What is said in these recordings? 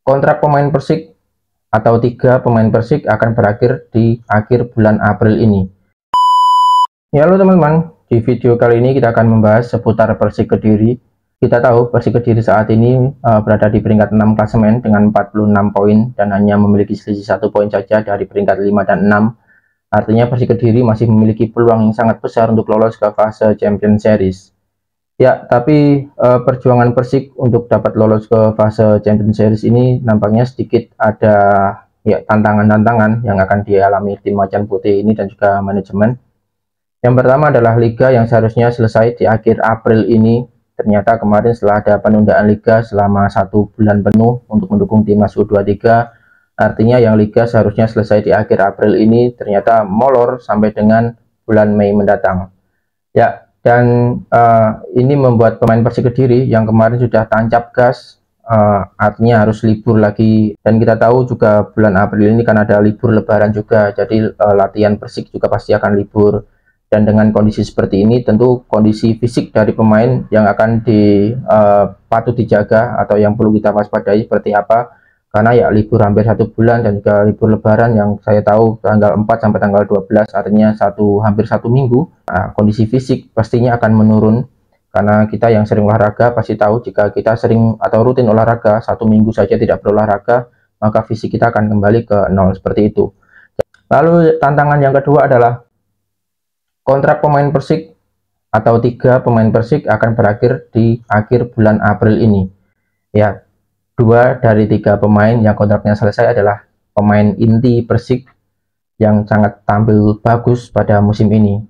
Kontrak pemain Persik atau 3 pemain Persik akan berakhir di akhir bulan April ini. Ya, halo teman-teman, di video kali ini kita akan membahas seputar Persik Kediri. Kita tahu Persik Kediri saat ini berada di peringkat 6 klasemen dengan 46 poin dan hanya memiliki selisih 1 poin saja dari peringkat 5 dan 6. Artinya Persik Kediri masih memiliki peluang yang sangat besar untuk lolos ke fase Champions Series. Ya, tapi perjuangan Persik untuk dapat lolos ke fase Champions Series ini nampaknya sedikit ada ya tantangan-tantangan yang akan dialami tim Macan Putih ini dan juga manajemen. Yang pertama adalah liga yang seharusnya selesai di akhir April ini. Ternyata kemarin setelah ada penundaan liga selama 1 bulan penuh untuk mendukung timnas U23, artinya yang liga seharusnya selesai di akhir April ini ternyata molor sampai dengan bulan Mei mendatang. Ya, dan ini membuat pemain Persik Kediri yang kemarin sudah tancap gas, artinya harus libur lagi. Dan kita tahu juga bulan April ini kan ada libur lebaran juga, jadi latihan Persik juga pasti akan libur. Dan dengan kondisi seperti ini tentu kondisi fisik dari pemain yang akan patut dijaga atau yang perlu kita waspadai seperti apa, karena ya libur hampir 1 bulan dan juga libur lebaran yang saya tahu tanggal 4 sampai tanggal 12, artinya hampir 1 minggu. Kondisi fisik pastinya akan menurun, karena kita yang sering olahraga pasti tahu jika kita sering atau rutin olahraga 1 minggu saja tidak berolahraga, maka fisik kita akan kembali ke nol seperti itu. Lalu tantangan yang kedua adalah kontrak pemain Persik atau 3 pemain Persik akan berakhir di akhir bulan April ini. Ya, 2 dari 3 pemain yang kontraknya selesai adalah pemain inti Persik yang sangat tampil bagus pada musim ini.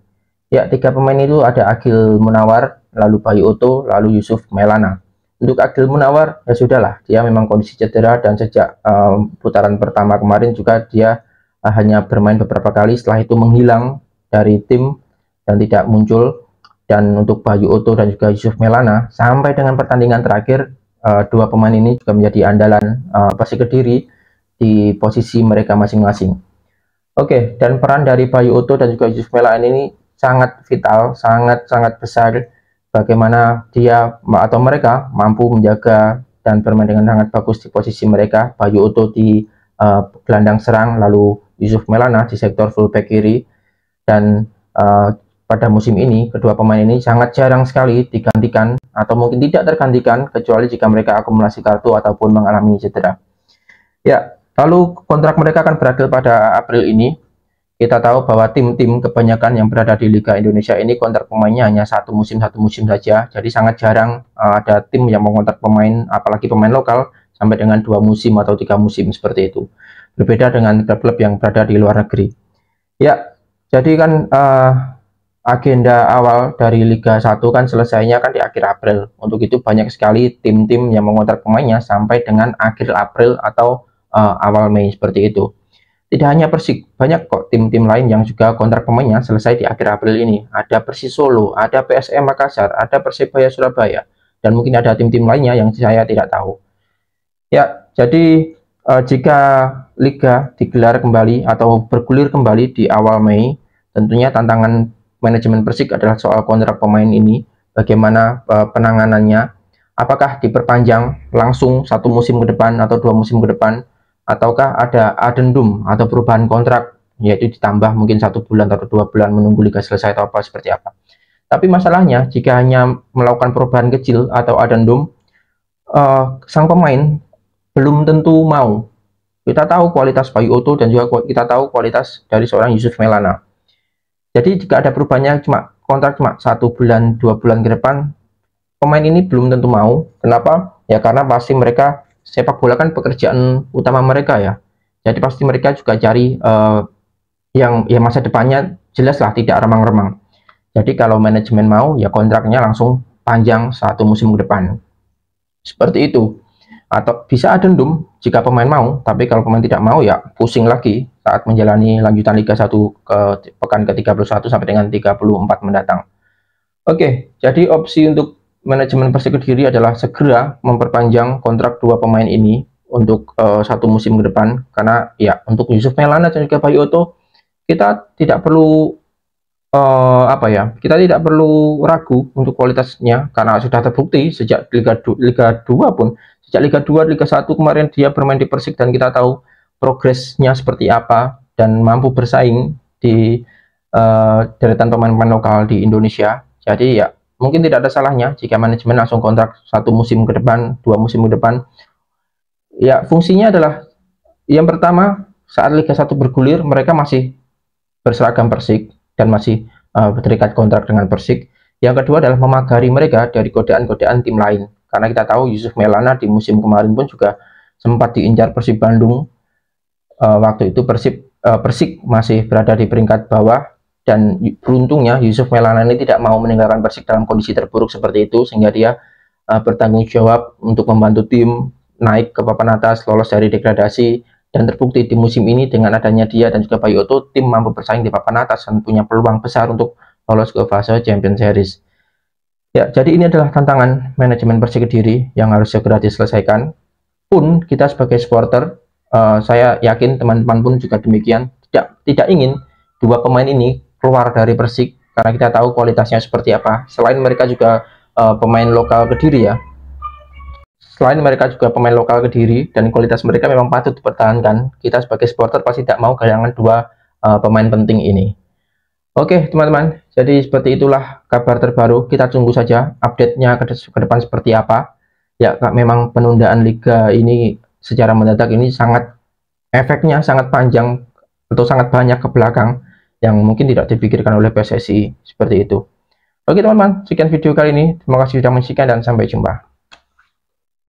Ya, 3 pemain itu ada Agil Munawar, lalu Bayu Oto, lalu Yusuf Maelana. Untuk Agil Munawar, ya sudahlah, dia memang kondisi cedera dan sejak putaran pertama kemarin juga dia hanya bermain beberapa kali, setelah itu menghilang dari tim dan tidak muncul. Dan untuk Bayu Oto dan juga Yusuf Maelana, sampai dengan pertandingan terakhir, 2 pemain ini juga menjadi andalan Persik Kediri di posisi mereka masing-masing. Oke, dan peran dari Bayu Oto dan juga Yusuf Maelana ini sangat vital, sangat besar. Bagaimana dia atau mereka mampu menjaga dan bermain dengan sangat bagus di posisi mereka. Bayu Oto di gelandang serang, lalu Yusuf Maelana di sektor fullback kiri. Dan pada musim ini kedua pemain ini sangat jarang sekali digantikan atau mungkin tidak tergantikan kecuali jika mereka akumulasi kartu ataupun mengalami cedera. Ya, lalu kontrak mereka akan berakhir pada April ini. Kita tahu bahwa tim-tim kebanyakan yang berada di Liga Indonesia ini kontrak pemainnya hanya satu musim saja. Jadi sangat jarang ada tim yang mengontrak pemain, apalagi pemain lokal, sampai dengan 2 musim atau 3 musim seperti itu. Berbeda dengan klub-klub yang berada di luar negeri. Ya, jadi kan agenda awal dari Liga 1 kan selesainya kan di akhir April. Untuk itu banyak sekali tim-tim yang mengontrak pemainnya sampai dengan akhir April atau awal Mei seperti itu. Tidak hanya Persik, banyak kok tim-tim lain yang juga kontrak pemainnya selesai di akhir April ini. Ada Persis Solo, ada PSM Makassar, ada Persebaya Surabaya, dan mungkin ada tim-tim lainnya yang saya tidak tahu. Ya, jadi jika Liga digelar kembali atau bergulir kembali di awal Mei, tentunya tantangan manajemen Persik adalah soal kontrak pemain ini, bagaimana penanganannya, apakah diperpanjang langsung 1 musim ke depan atau 2 musim ke depan, ataukah ada addendum atau perubahan kontrak, yaitu ditambah mungkin 1 bulan atau 2 bulan menunggu liga selesai atau apa seperti apa. Tapi masalahnya jika hanya melakukan perubahan kecil atau addendum, sang pemain belum tentu mau. Kita tahu kualitas Bayu Oto dan juga kita tahu kualitas dari seorang Yusuf Maelana. Jadi jika ada perubahannya kontrak cuma 1 bulan 2 bulan ke depan, pemain ini belum tentu mau. Kenapa? Ya karena pasti mereka, sepak bola kan pekerjaan utama mereka ya. Jadi pasti mereka juga cari yang ya masa depannya jelaslah tidak remang-remang. Jadi kalau manajemen mau ya kontraknya langsung panjang 1 musim ke depan. Seperti itu. Atau bisa addendum jika pemain mau, tapi kalau pemain tidak mau ya pusing lagi saat menjalani lanjutan Liga 1 ke pekan ke-31 sampai dengan 34 mendatang. Oke, jadi opsi untuk manajemen Persik Kediri adalah segera memperpanjang kontrak 2 pemain ini untuk 1 musim ke depan, karena ya untuk Yusuf Maelana dan juga Bayu Oto kita tidak perlu kita tidak perlu ragu untuk kualitasnya karena sudah terbukti sejak Liga 2 pun sejak Liga 2, Liga 1 kemarin dia bermain di Persik dan kita tahu progresnya seperti apa dan mampu bersaing di deretan pemain-pemain lokal di Indonesia. Jadi ya mungkin tidak ada salahnya jika manajemen langsung kontrak 1 musim ke depan, 2 musim ke depan. Ya fungsinya adalah yang pertama, saat Liga 1 bergulir mereka masih berseragam Persik dan masih terikat kontrak dengan Persik. Yang kedua adalah memagari mereka dari godaan-godaan tim lain. Karena kita tahu Yusuf Maulana di musim kemarin pun juga sempat diincar Persib Bandung. Waktu itu Persik masih berada di peringkat bawah dan beruntungnya Yusuf Maulana ini tidak mau meninggalkan Persik dalam kondisi terburuk seperti itu, sehingga dia bertanggung jawab untuk membantu tim naik ke papan atas, lolos dari degradasi, dan terbukti di musim ini dengan adanya dia dan juga Bayu Otto, tim mampu bersaing di papan atas dan punya peluang besar untuk lolos ke fase Champions Series. Ya, jadi ini adalah tantangan manajemen Persik Kediri yang harus segera diselesaikan. Pun kita sebagai supporter, saya yakin teman-teman pun juga demikian, tidak ingin dua pemain ini keluar dari Persik karena kita tahu kualitasnya seperti apa. Selain mereka juga pemain lokal Kediri ya. Selain mereka juga pemain lokal Kediri dan kualitas mereka memang patut dipertahankan, kita sebagai supporter pasti tidak mau kehilangan dua pemain penting ini. Oke teman-teman, jadi seperti itulah kabar terbaru. Kita tunggu saja update-nya ke depan seperti apa. Ya, memang penundaan liga ini secara mendadak ini efeknya sangat panjang atau sangat banyak ke belakang yang mungkin tidak dipikirkan oleh PSSI seperti itu. Oke teman-teman, sekian video kali ini. Terima kasih sudah menyaksikan dan sampai jumpa.